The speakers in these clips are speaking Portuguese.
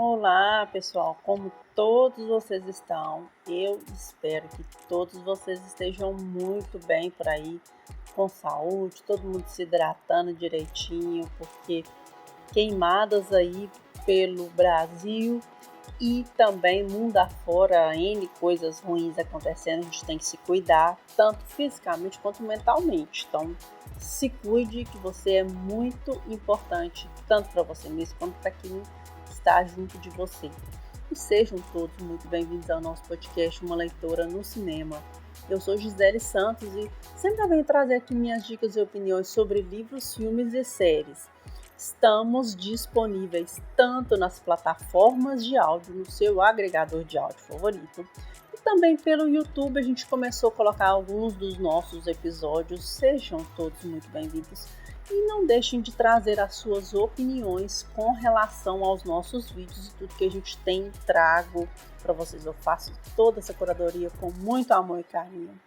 Olá, pessoal, como todos vocês estão? Eu espero que todos vocês estejam muito bem por aí, com saúde, todo mundo se hidratando direitinho, porque queimadas aí pelo Brasil e também mundo afora, N coisas ruins acontecendo, a gente tem que se cuidar, tanto fisicamente quanto mentalmente. Então, se cuide, que você é muito importante, tanto para você mesmo quanto para quem está junto de você. E sejam todos muito bem-vindos ao nosso podcast Uma Leitora no Cinema. Eu sou Gisele Santos e sempre venho trazer aqui minhas dicas e opiniões sobre livros, filmes e séries. Estamos disponíveis tanto nas plataformas de áudio, no seu agregador de áudio favorito, e também pelo YouTube. A gente começou a colocar alguns dos nossos episódios. Sejam todos muito bem-vindos e não deixem de trazer as suas opiniões com relação aos nossos vídeos e tudo que a gente tem trago para vocês. Eu faço toda essa curadoria com muito amor e carinho.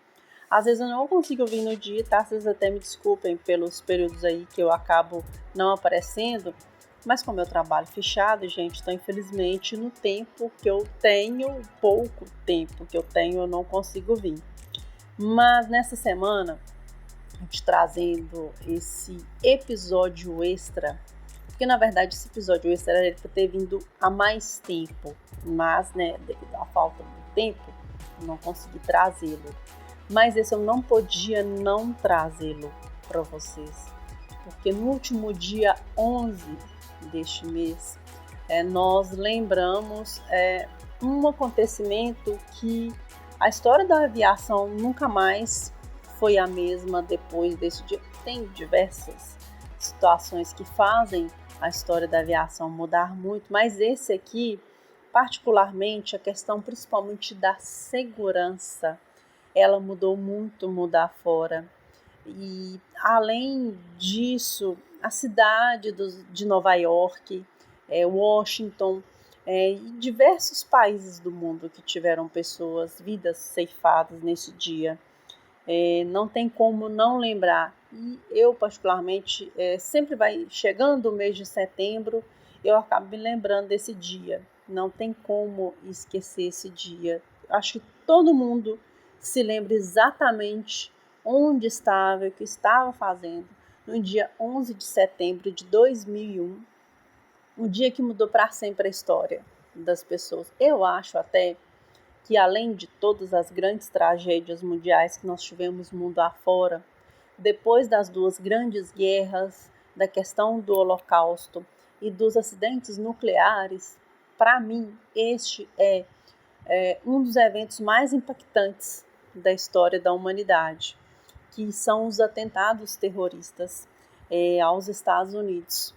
Às vezes eu não consigo vir no dia, tá? Vocês até me desculpem pelos períodos aí que eu acabo não aparecendo, mas como eu trabalho fechado, gente, então infelizmente no tempo que eu tenho, pouco tempo que eu tenho, eu não consigo vir. Mas nessa semana, a gente trazendo esse episódio extra, porque na verdade esse episódio extra era para ter vindo há mais tempo, mas, né, devido à falta do tempo, eu não consegui trazê-lo. Mas esse eu não podia não trazê-lo para vocês, porque no último dia 11 deste mês, nós lembramos um acontecimento que a história da aviação nunca mais foi a mesma depois desse dia. Tem diversas situações que fazem a história da aviação mudar muito, mas esse aqui, particularmente, a questão principalmente da segurança, ela mudou muito mundo afora. E além disso, a cidade de Nova York, Washington, e diversos países do mundo que tiveram pessoas, vidas ceifadas nesse dia. Não tem como não lembrar. E eu, particularmente, sempre vai chegando o mês de setembro, eu acabo me lembrando desse dia. Não tem como esquecer esse dia. Acho que todo mundo se lembra exatamente onde estava, o que estava fazendo no dia 11 de setembro de 2001, um dia que mudou para sempre a história das pessoas. Eu acho até que, além de todas as grandes tragédias mundiais que nós tivemos mundo afora, depois das duas grandes guerras, da questão do Holocausto e dos acidentes nucleares, para mim, este é um dos eventos mais impactantes da história da humanidade, que são os atentados terroristas aos Estados Unidos.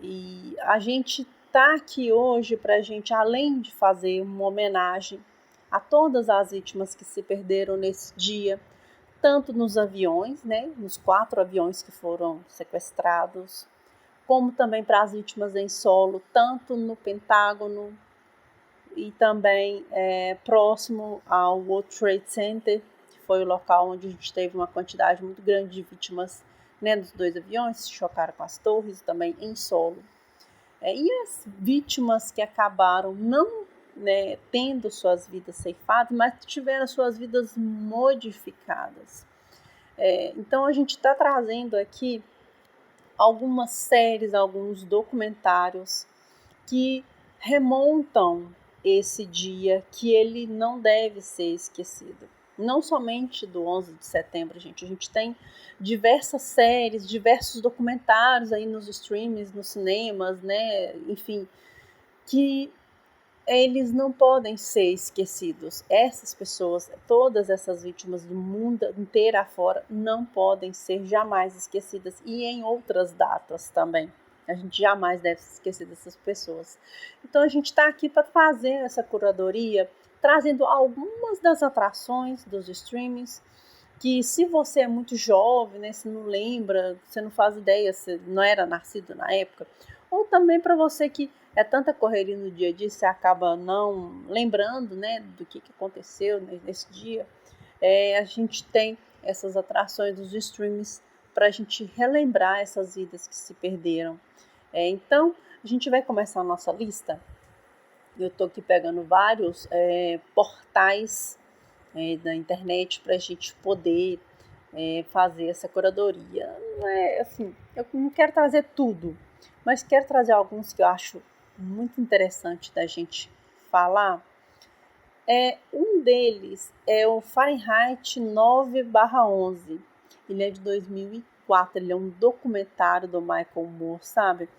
E a gente está aqui hoje para a gente, além de fazer uma homenagem a todas as vítimas que se perderam nesse dia, tanto nos aviões, né, nos 4 aviões que foram sequestrados, como também para as vítimas em solo, tanto no Pentágono e também próximo ao World Trade Center, que foi o local onde a gente teve uma quantidade muito grande de vítimas, né, dos 2 aviões, se chocaram com as torres, também em solo. E as vítimas que acabaram não, né, tendo suas vidas ceifadas, mas tiveram suas vidas modificadas. Então a gente está trazendo aqui algumas séries, alguns documentários que remontam esse dia, que ele não deve ser esquecido. Não somente do 11 de setembro, gente. A gente tem diversas séries, diversos documentários aí nos streams, nos cinemas, né? Enfim, que eles não podem ser esquecidos. Essas pessoas, todas essas vítimas do mundo inteiro afora, não podem ser jamais esquecidas. E em outras datas também. A gente jamais deve se esquecer dessas pessoas. Então a gente está aqui para fazer essa curadoria, trazendo algumas das atrações dos streamings, que se você é muito jovem, né, se não lembra, você não faz ideia, se não era nascido na época, ou também para você que é tanta correria no dia a dia, você acaba não lembrando, né, do que aconteceu nesse dia. A gente tem essas atrações dos streams para a gente relembrar essas vidas que se perderam. Então, a gente vai começar a nossa lista. eu estou aqui pegando vários portais da internet para a gente poder fazer essa curadoria. Não é assim, eu não quero trazer tudo, mas quero trazer alguns que eu acho muito interessante da gente falar. Um deles é o Fahrenheit 9/11. Ele é de 2004, ele é um documentário do Michael Moore, sabe?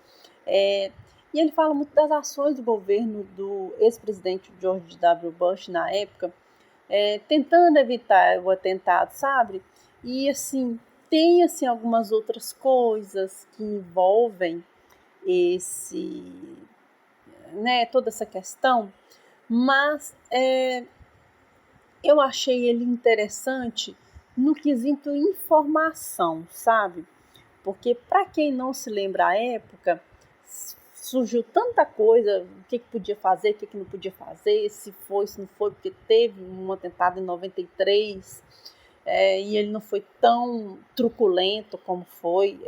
E ele fala muito das ações do governo do ex-presidente George W. Bush na época, tentando evitar o atentado, sabe? E assim, tem assim, algumas outras coisas que envolvem toda essa questão, mas eu achei ele interessante no quesito informação, sabe? Porque para quem não se lembra a época, surgiu tanta coisa, o que podia fazer, o que não podia fazer, se foi, se não foi, porque teve um atentado em 93, e ele não foi tão truculento como foi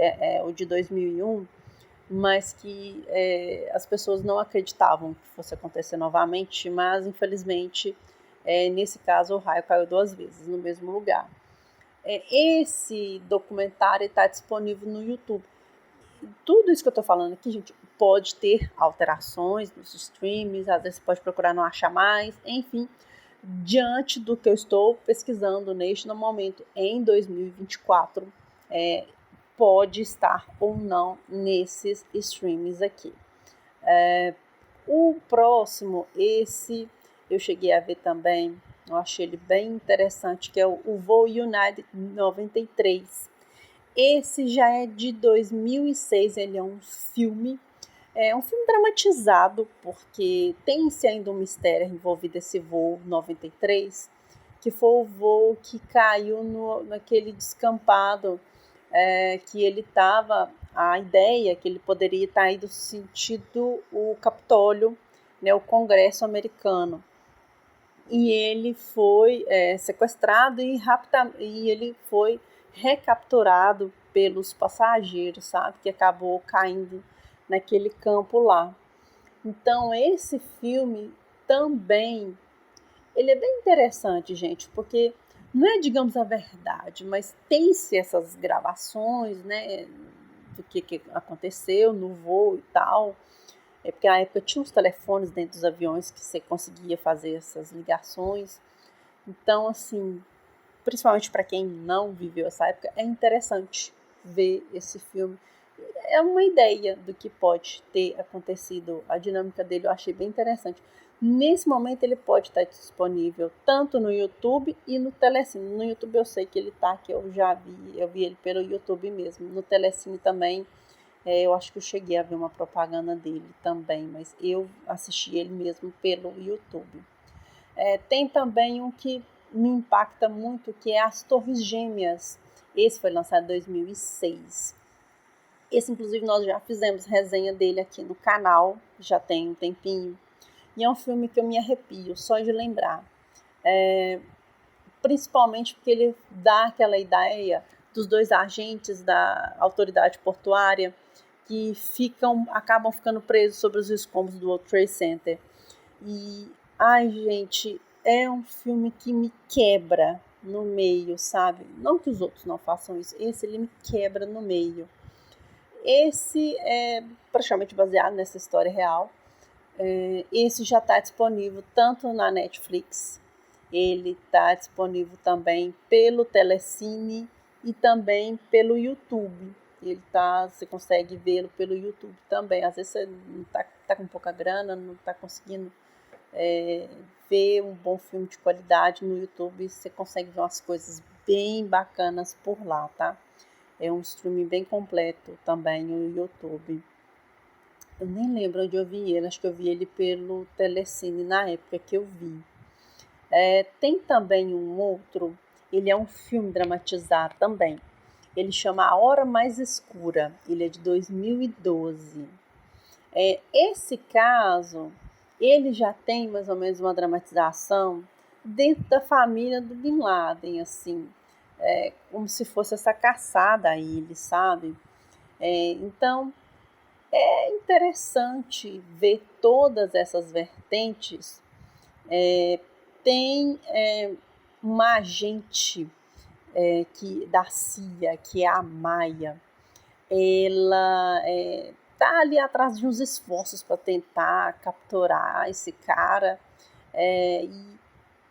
o de 2001, mas que as pessoas não acreditavam que fosse acontecer novamente, mas infelizmente nesse caso o raio caiu 2 vezes no mesmo lugar. Esse documentário está disponível no YouTube. Tudo isso que eu estou falando aqui, gente, pode ter alterações nos streams, às vezes você pode procurar não achar mais, enfim, diante do que eu estou pesquisando neste momento em 2024, pode estar ou não nesses streams aqui. O próximo, esse eu cheguei a ver também, eu achei ele bem interessante, que é o Voo United 93. Esse já é de 2006, ele é um filme dramatizado, porque tem-se ainda um mistério envolvido esse voo 93, que foi o voo que caiu naquele descampado que ele estava, a ideia que ele poderia estar indo sentido o Capitólio, né, o Congresso americano. E ele foi sequestrado e ele foi recapturado pelos passageiros, sabe? Que acabou caindo naquele campo lá. Então, esse filme também, ele é bem interessante, gente, porque não é, digamos, a verdade, mas tem-se essas gravações, né, do que aconteceu no voo e tal. Porque na época tinha uns telefones dentro dos aviões que você conseguia fazer essas ligações. Então, assim, principalmente para quem não viveu essa época, é interessante ver esse filme. É uma ideia do que pode ter acontecido. A dinâmica dele eu achei bem interessante. Nesse momento ele pode estar disponível tanto no YouTube e no Telecine. No YouTube eu sei que ele está, que eu já vi, eu vi ele pelo YouTube mesmo. No Telecine também, eu acho que eu cheguei a ver uma propaganda dele também, mas eu assisti ele mesmo pelo YouTube. Tem também um que me impacta muito, que é As Torres Gêmeas. Esse foi lançado em 2006. Esse, inclusive, nós já fizemos resenha dele aqui no canal, já tem um tempinho. E é um filme que eu me arrepio só de lembrar. Principalmente porque ele dá aquela ideia dos 2 agentes da autoridade portuária que acabam ficando presos sobre os escombros do World Trade Center. E, ai, gente, é um filme que me quebra no meio, sabe? Não que os outros não façam isso, esse ele me quebra no meio. Esse é praticamente baseado nessa história real. Esse já está disponível tanto na Netflix, ele está disponível também pelo Telecine e também pelo YouTube. Você consegue vê-lo pelo YouTube também. Às vezes você não tá com pouca grana, não está conseguindo ver um bom filme de qualidade no YouTube, você consegue ver umas coisas bem bacanas por lá, tá? É um streaming bem completo também no YouTube. Eu nem lembro onde eu vi ele, acho que eu vi ele pelo Telecine na época que eu vi. Tem também um outro, ele é um filme dramatizado também. Ele chama A Hora Mais Escura, ele é de 2012. Esse caso, ele já tem mais ou menos uma dramatização dentro da família do Bin Laden, assim, como se fosse essa caçada a ele, sabe? Então, é interessante ver todas essas vertentes. Tem uma agente da CIA, que é a Maia. Ela tá ali atrás de uns esforços para tentar capturar esse cara. E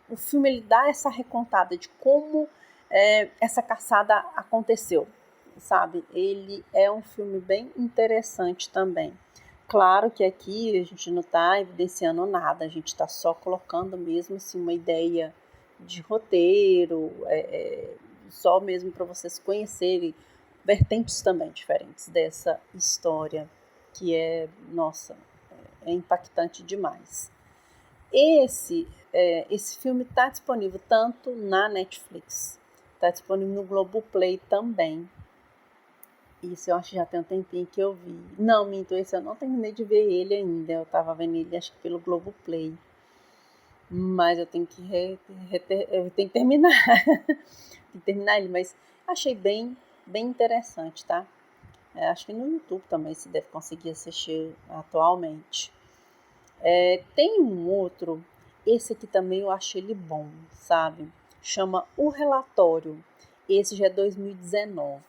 o filme ele dá essa recontada de como essa caçada aconteceu, sabe? Ele é um filme bem interessante também. Claro que aqui a gente não está evidenciando nada, a gente está só colocando mesmo assim, uma ideia de roteiro, só mesmo para vocês conhecerem vertentes também diferentes dessa história, que nossa, é impactante demais. Esse filme está disponível tanto na Netflix, está disponível no Globoplay também. Isso eu acho que já tem um tempinho que eu vi. Não, minto, esse eu não terminei de ver ele ainda. Eu estava vendo ele, acho que pelo Globoplay. Mas eu tenho que, eu tenho que terminar. Tem que terminar ele, mas achei bem interessante, tá? Acho que no YouTube também se deve conseguir assistir atualmente. Tem um outro, esse aqui também eu achei ele bom, sabe? Chama O Relatório. Esse já é 2019.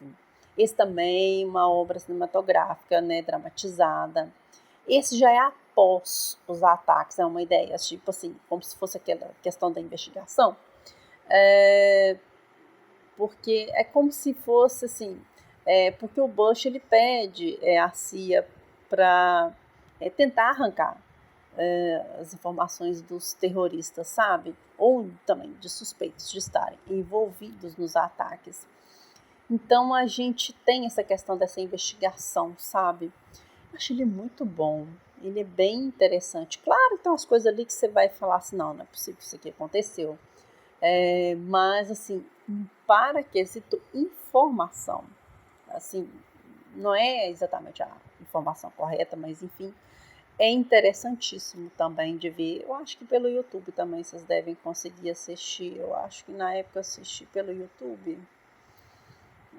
Esse também é uma obra cinematográfica, né, dramatizada. Esse já é após os ataques, é uma ideia, tipo assim, como se fosse aquela questão da investigação. Porque é como se fosse assim, porque o Bush ele pede a CIA para tentar arrancar as informações dos terroristas, sabe? Ou também de suspeitos de estarem envolvidos nos ataques. Então a gente tem essa questão dessa investigação, sabe? Acho ele muito bom, ele é bem interessante. Claro que tem umas coisas ali que você vai falar assim, não é possível que isso aqui aconteceu. Mas assim, para quesito informação, assim, não é exatamente a informação correta, mas enfim, é interessantíssimo também de ver. Eu acho que pelo YouTube também vocês devem conseguir assistir. Eu acho que na época eu assisti pelo YouTube.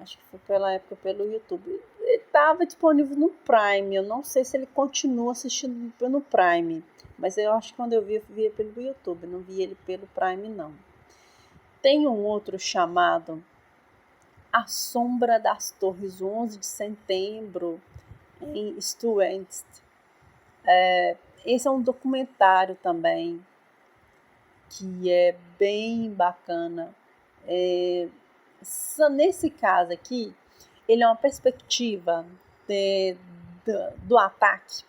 Acho que foi pela época pelo YouTube. Ele estava disponível no Prime. Eu não sei se ele continua assistindo no Prime. Mas eu acho que quando eu via pelo YouTube. Não vi ele pelo Prime, não. Tem um outro chamado A Sombra das Torres, 11 de setembro, em Stuttgart. Esse é um documentário também, que é bem bacana. Nesse caso aqui, ele é uma perspectiva do ataque,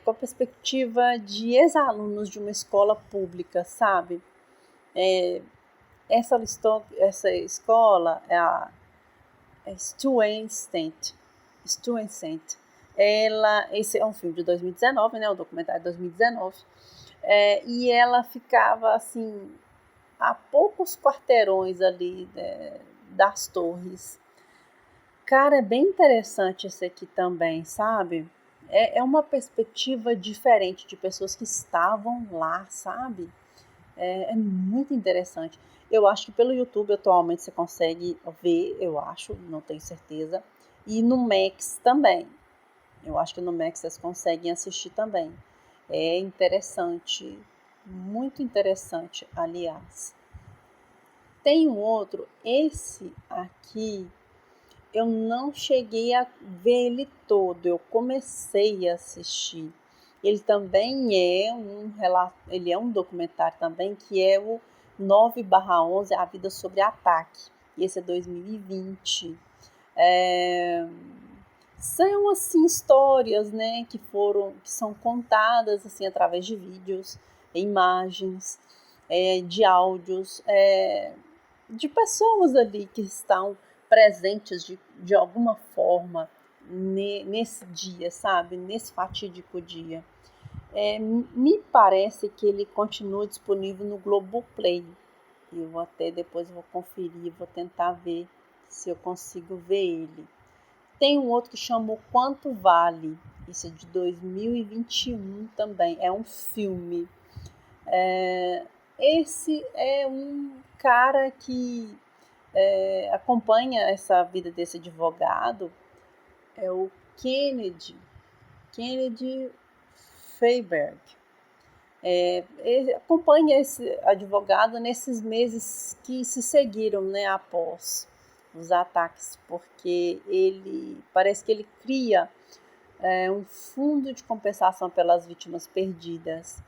com a perspectiva de ex-alunos de uma escola pública, sabe? Essa escola é a Stuttgart. Esse é um filme de 2019, né? O documentário de 2019. E ela ficava assim a poucos quarteirões ali das torres. Cara, é bem interessante esse aqui também, sabe? É uma perspectiva diferente de pessoas que estavam lá, sabe? É muito interessante. Eu acho que pelo YouTube atualmente você consegue ver, eu acho, não tenho certeza. E no Max também. Eu acho que no Max vocês conseguem assistir também. É interessante, muito interessante, aliás. Tem um outro, esse aqui, eu não cheguei a ver ele todo, eu comecei a assistir. Ele também ele é um documentário também, que é o 9/11, A Vida Sobre Ataque. Esse é 2020. São assim histórias, né, que são contadas assim através de vídeos, imagens, de áudios, de pessoas ali que estão presentes de alguma forma nesse dia, sabe? Nesse fatídico dia. Me parece que ele continua disponível no Globoplay. Eu até depois vou conferir, vou tentar ver se eu consigo ver ele. Tem um outro que chama O Quanto Vale. Isso é de 2021 também. É um filme. Esse é um cara que acompanha essa vida desse advogado, é o Kennedy. Kennedy Freiberg. Ele acompanha esse advogado nesses meses que se seguiram, né, após os ataques, porque parece que ele cria um fundo de compensação pelas vítimas perdidas.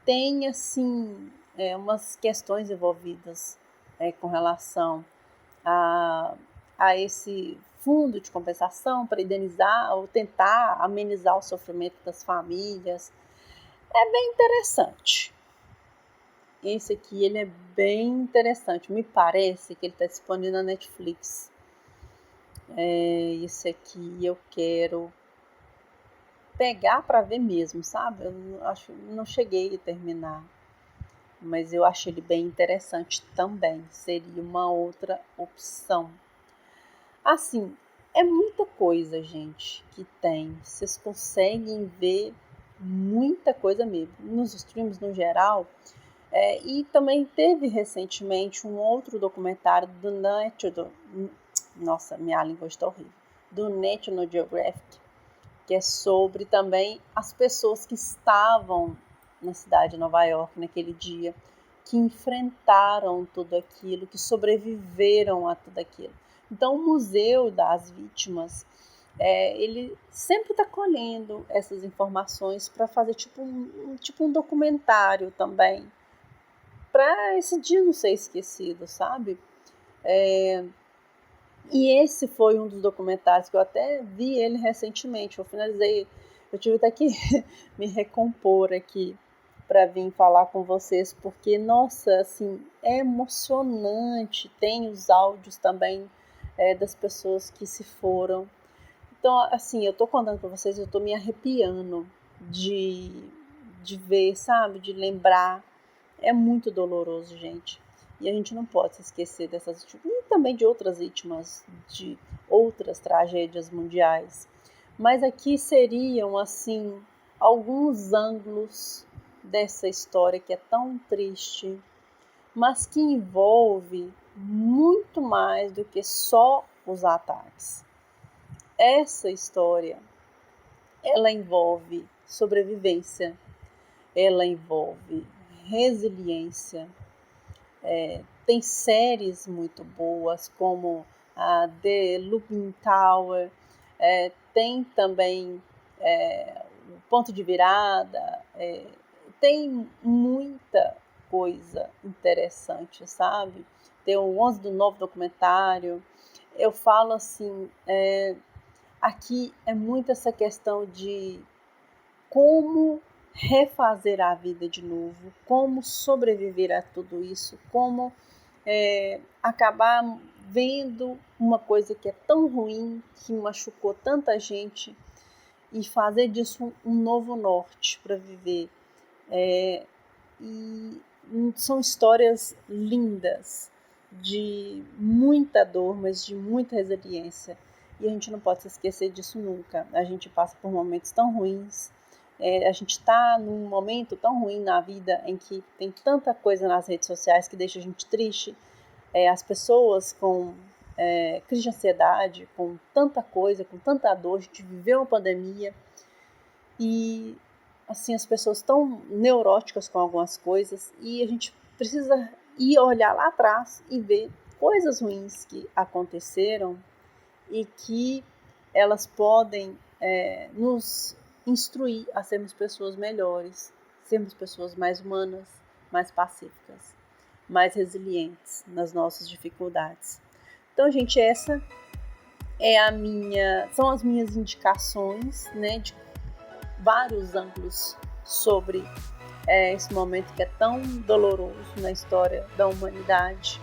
Tem, assim, umas questões envolvidas com relação a esse fundo de compensação para indenizar ou tentar amenizar o sofrimento das famílias. É bem interessante. Esse aqui, ele é bem interessante. Me parece que ele está disponível na Netflix. Esse aqui eu quero pegar para ver mesmo, sabe? Eu não cheguei a terminar. Mas eu achei ele bem interessante também. Seria uma outra opção. Assim, é muita coisa, gente, que tem. Vocês conseguem ver muita coisa mesmo. Nos streams, no geral. E também teve recentemente um outro documentário nossa, minha língua está horrível. Do National Geographic, que é sobre também as pessoas que estavam na cidade de Nova York naquele dia, que enfrentaram tudo aquilo, que sobreviveram a tudo aquilo. Então, o Museu das Vítimas, ele sempre está colhendo essas informações para fazer tipo um documentário também, para esse dia não ser esquecido, sabe? E esse foi um dos documentários que eu até vi ele recentemente. Eu finalizei, eu tive até que me recompor aqui para vir falar com vocês, porque, nossa, assim, é emocionante. Tem os áudios também das pessoas que se foram. Então, assim, eu tô contando para vocês, eu tô me arrepiando de ver, sabe? De lembrar. É muito doloroso, gente. E a gente não pode se esquecer dessas vítimas, e também de outras vítimas, de outras tragédias mundiais. Mas aqui seriam, assim, alguns ângulos dessa história que é tão triste, mas que envolve muito mais do que só os ataques. Essa história, ela envolve sobrevivência, ela envolve resiliência. Tem séries muito boas, como a The Looping Tower, tem também o Ponto de Virada, tem muita coisa interessante, sabe? Tem o 11 do Novo documentário. Eu falo assim, aqui é muito essa questão de como refazer a vida de novo, como sobreviver a tudo isso, como acabar vendo uma coisa que é tão ruim, que machucou tanta gente, e fazer disso um novo norte para viver. E são histórias lindas, de muita dor, mas de muita resiliência. E a gente não pode se esquecer disso nunca. A gente passa por momentos tão ruins, a gente está num momento tão ruim na vida em que tem tanta coisa nas redes sociais que deixa a gente triste. As pessoas com crise de ansiedade, com tanta coisa, com tanta dor. A gente viveu uma pandemia e assim, as pessoas estão neuróticas com algumas coisas e a gente precisa ir olhar lá atrás e ver coisas ruins que aconteceram e que elas podem nos instruir a sermos pessoas melhores, sermos pessoas mais humanas, mais pacíficas, mais resilientes nas nossas dificuldades. Então, gente, essa são as minhas indicações, né, de vários ângulos sobre esse momento que é tão doloroso na história da humanidade,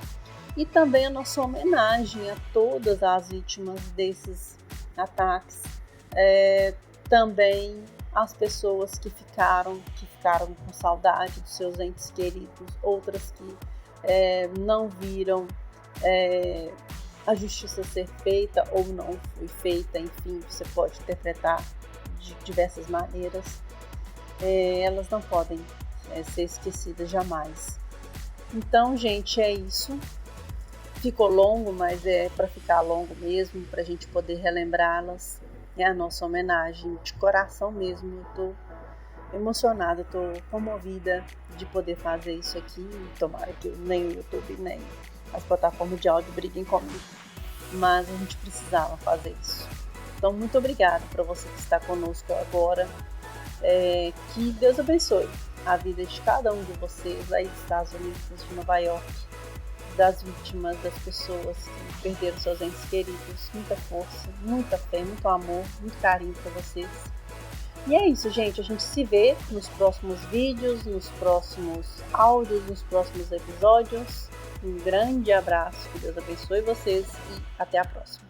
e também a nossa homenagem a todas as vítimas desses ataques, também as pessoas que ficaram com saudade dos seus entes queridos, outras que não viram a justiça ser feita ou não foi feita, enfim, você pode interpretar de diversas maneiras. Elas não podem ser esquecidas jamais. Então, gente, é isso. Ficou longo, mas é para ficar longo mesmo, para a gente poder relembrá-las. é a nossa homenagem de coração mesmo. Eu tô emocionada, tô comovida de poder fazer isso aqui. Tomara que nem o YouTube, nem as plataformas de áudio briguem comigo, mas a gente precisava fazer isso. Então, muito obrigada para você que está conosco agora. Que Deus abençoe a vida de cada um de vocês aí dos Estados Unidos, de Nova York, das vítimas, das pessoas que perderam seus entes queridos. Muita força, muita fé, muito amor, muito carinho para vocês. E é isso, gente. A gente se vê nos próximos vídeos, nos próximos áudios, nos próximos episódios. Um grande abraço, que Deus abençoe vocês e até a próxima.